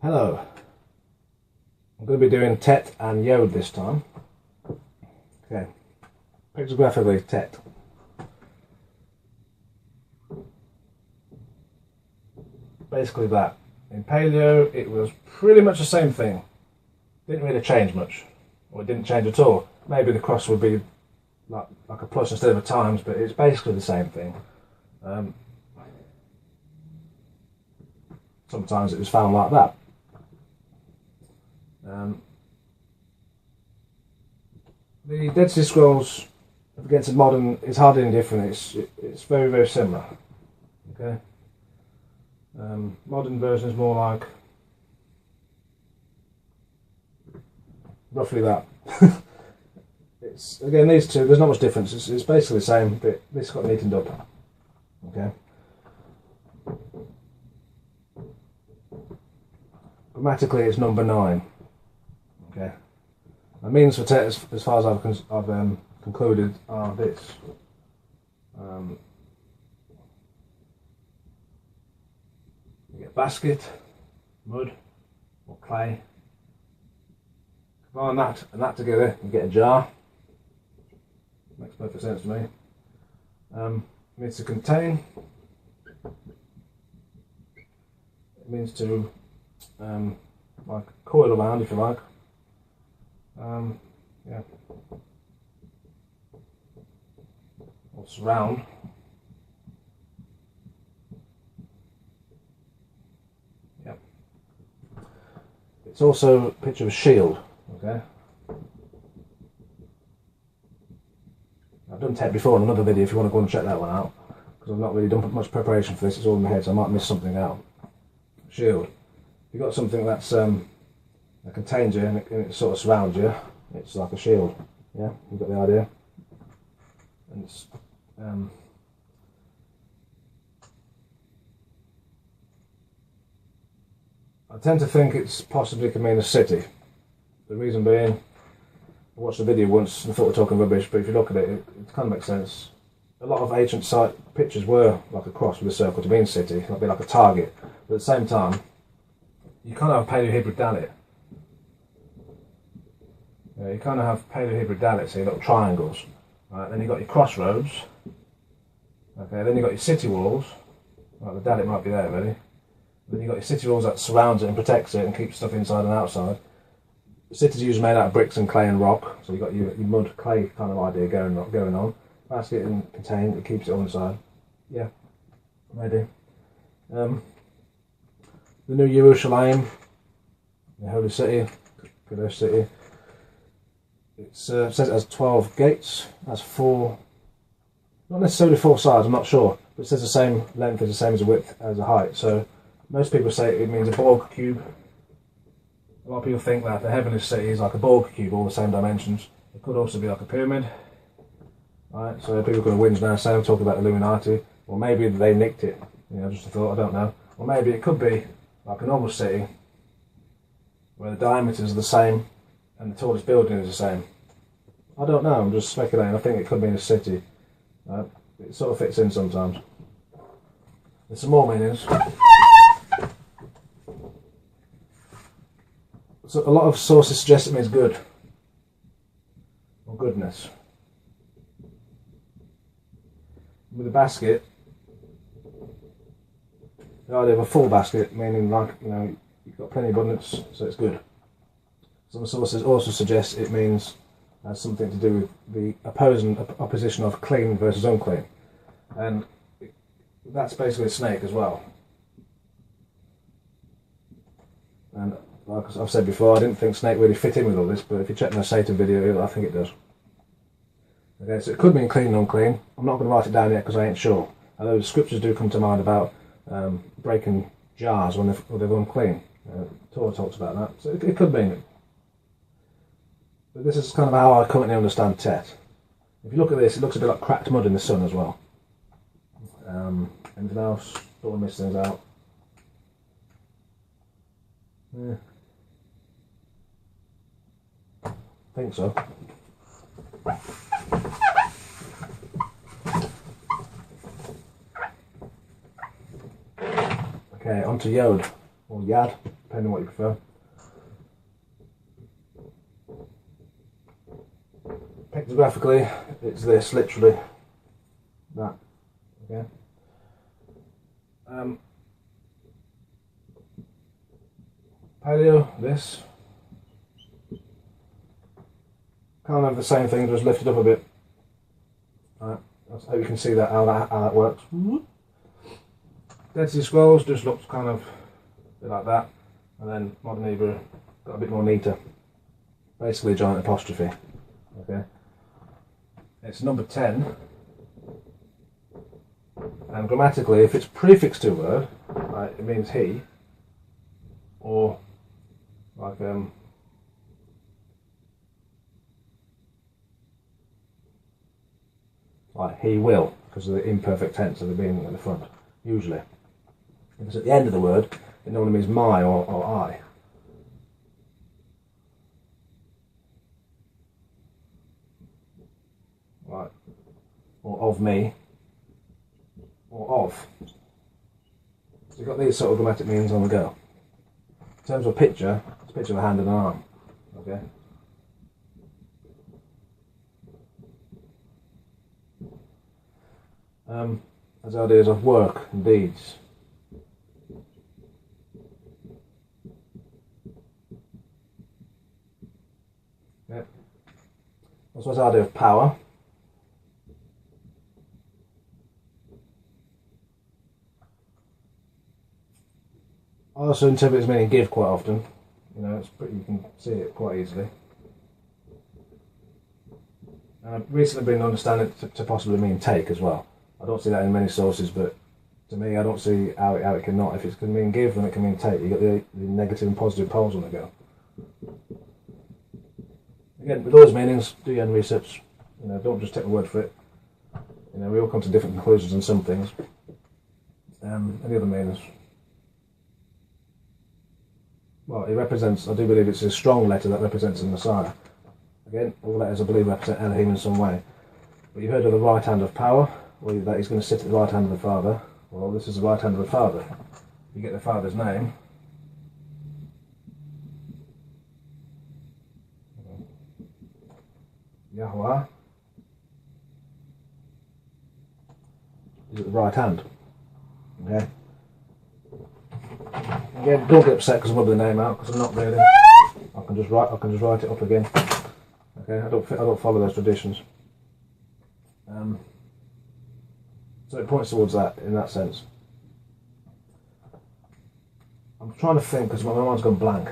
Hello, I'm going to be doing tet and yod this time. Okay, pictographically tet. Basically that. In paleo it was pretty much the same thing. Didn't really change much, or it didn't change at all. Maybe the cross would be like a plus instead of a times, but it's basically the same thing. Sometimes it was found like that. The Dead Sea Scrolls against the modern is hardly any different. It's very, very similar. Okay. Modern version is more like roughly that. It's again these two. There's not much difference. It's basically the same, but this got neatened up. Okay. Grammatically, it's number 9. Okay. The means for tet, as far as I've concluded, are this. You get basket, mud, or clay. Combine that and that together, you get a jar. Makes perfect sense to me. It means to contain. It means to like coil around, if you like. Yeah. Or surround. Yeah. It's also a picture of a shield. Okay. I've done tet before in another video if you want to go and check that one out, because I've not really done much preparation for this. It's all in my head, so I might miss something out. Shield. You've got something that's that contains you and it sort of surrounds you. It's like a shield. Yeah, you've got the idea. And it's I tend to think it's possibly could mean a city. The reason being, I watched the video once and thought we were talking rubbish, but if you look at it, it kind of makes sense. A lot of ancient site pictures were like a cross with a circle to mean city, it'd be like a target. But at the same time, you kind of have Paleo-Hebrew Dalit. You kind of have Paleo-Hebrew Dalit, so you've got triangles. Right, then you've got your crossroads. Okay, then you've got your city walls. Right, the Dalit might be there already. Then you've got your city walls that surrounds it and protects it and keeps stuff inside and outside. The city's usually made out of bricks and clay and rock, so you've got your mud clay kind of idea going on. Basket and contained, it keeps it all inside. Yeah, maybe. The New Jerusalem, the Holy City, Kadosh City. It says it has 12 gates, has 4, not necessarily 4 sides, I'm not sure, but it says the same length is the same as a width as a height. So most people say it means a Borg cube. A lot of people think that the heavenly city is like a Borg cube, all the same dimensions. It could also be like a pyramid. Right, so people could have whinge now saying, talking about Illuminati, or maybe they nicked it. You know, just a thought, I don't know. Or maybe it could be like a normal city, where the diameters are the same and the tallest building is the same. I don't know, I'm just speculating. I think it could be in a city. It sort of fits in sometimes. There's some more meanings. So a lot of sources suggest it means good, or goodness. With a basket, the idea of a full basket, meaning like, you know, you've got plenty of abundance, so it's good. Some sources also suggest it means has something to do with the opposition of clean versus unclean, and that's basically a snake as well. And like I've said before, I didn't think snake really fit in with all this, but if you check my Satan video, I think it does. Okay, so it could mean clean and unclean. I'm not going to write it down yet because I ain't sure. Although the scriptures do come to mind about breaking jars when they're unclean. Torah talks about that, so it could mean it. But this is kind of how I currently understand tet. If you look at this, it looks a bit like cracked mud in the sun as well. Anything else? Don't want to miss things out. Yeah. I think so. Okay, onto yod, or yad. depending on what you prefer. Pictographically, it's this, literally that. Okay. Paleo, this. Kind of the same thing, just lifted up a bit. Right. I hope you can see that how that works. Dead Sea Scrolls just looks kind of a bit like that, and then Modern Hebrew got a bit more neater. Basically, a giant apostrophe. Okay. It's number 10, and grammatically, if it's prefixed to a word, right, it means he, or like he will, because of the imperfect tense of the being at the front, usually. If it's at the end of the word, it normally means my or I. Right. Or of me, or of. So you've got these sort of grammatic meanings on the go. In terms of a picture, it's a picture of a hand and an arm. Okay. There's ideas of work and deeds. Yeah. Also has the idea of power. I also interpret it as meaning give quite often. You know, it's pretty, you can see it quite easily. And I've recently been understanding it to possibly mean take as well. I don't see that in many sources, but to me, I don't see how it cannot. If it can mean give, then it can mean take. You've got the negative and positive poles on the go. Again, with those meanings, do your own research. You know, don't just take the word for it. You know, we all come to different conclusions on some things. Any other meanings? Well, it represents, I do believe it's a strong letter that represents the Messiah. Again, all letters I believe represent Elohim in some way. But you've heard of the right hand of power, or that he's going to sit at the right hand of the Father. Well, this is the right hand of the Father. You get the Father's name. Yahweh is at the right hand. Okay. Again, don't get upset because I'm rubbing the name out, because I'm not really. I can just write it up again. Okay, I don't follow those traditions. So it points towards that in that sense. I'm trying to think because my mind's gone blank.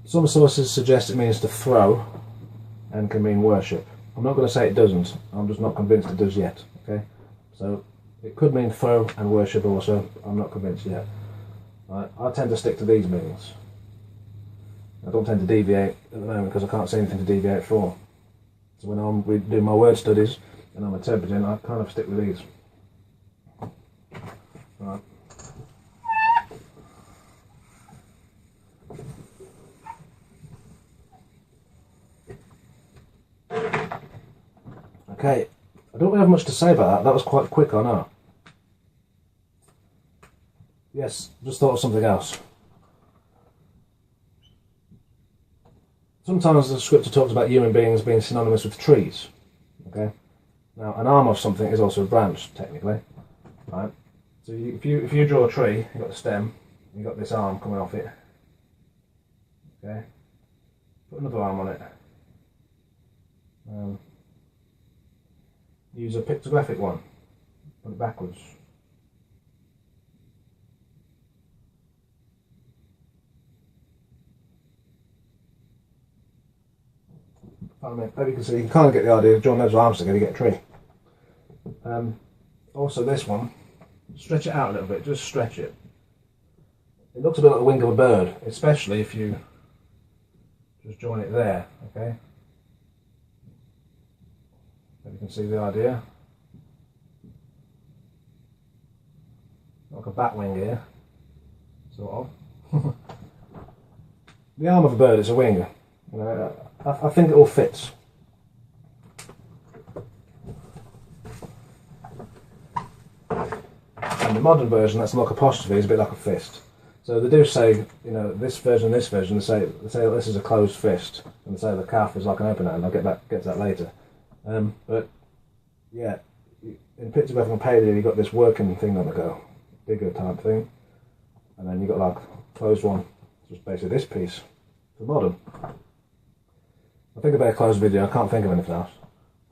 Some sources suggest it means to throw and can mean worship. I'm not going to say it doesn't, I'm just not convinced it does yet. Okay, so it could mean throw and worship also, I'm not convinced yet. Right. I tend to stick to these meanings. I don't tend to deviate at the moment because I can't see anything to deviate for. So when I'm doing my word studies and I'm interpreting, I kind of stick with these. Right. Okay, I don't really have much to say about that. That was quite quick, I know. Yes, just thought of something else. Sometimes the scripture talks about human beings being synonymous with trees. Okay, now an arm of something is also a branch, technically. Right. So if you draw a tree, you've got the stem, you've got this arm coming off it. Okay, put another arm on it. Use a pictographic one. Put it backwards. I mean, maybe you can see, you can kind of get the idea of drawing those arms together, you get a tree. Also this one, stretch it out a little bit, just stretch it. It looks a bit like the wing of a bird, especially if you just join it there, okay? Maybe you can see the idea. Like a bat wing here, sort of. The arm of a bird is a wing. You know, I think it all fits. the modern version, that's lock apostrophe, is a bit like a fist. So they do say, you know, this version, they say this is a closed fist, and they say the calf is like an open hand. I'll get to that later. But yeah, in pictographic and paleo, you've got this working thing on the go, bigger type thing, and then you've got like a closed one, which is basically this piece for modern. I think about a closed video, I can't think of anything else.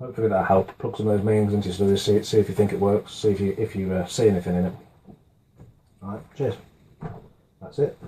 Hopefully that'll help. Plug some of those meanings into your studies, see if you think it works, see if you see anything in it. Alright, cheers. That's it.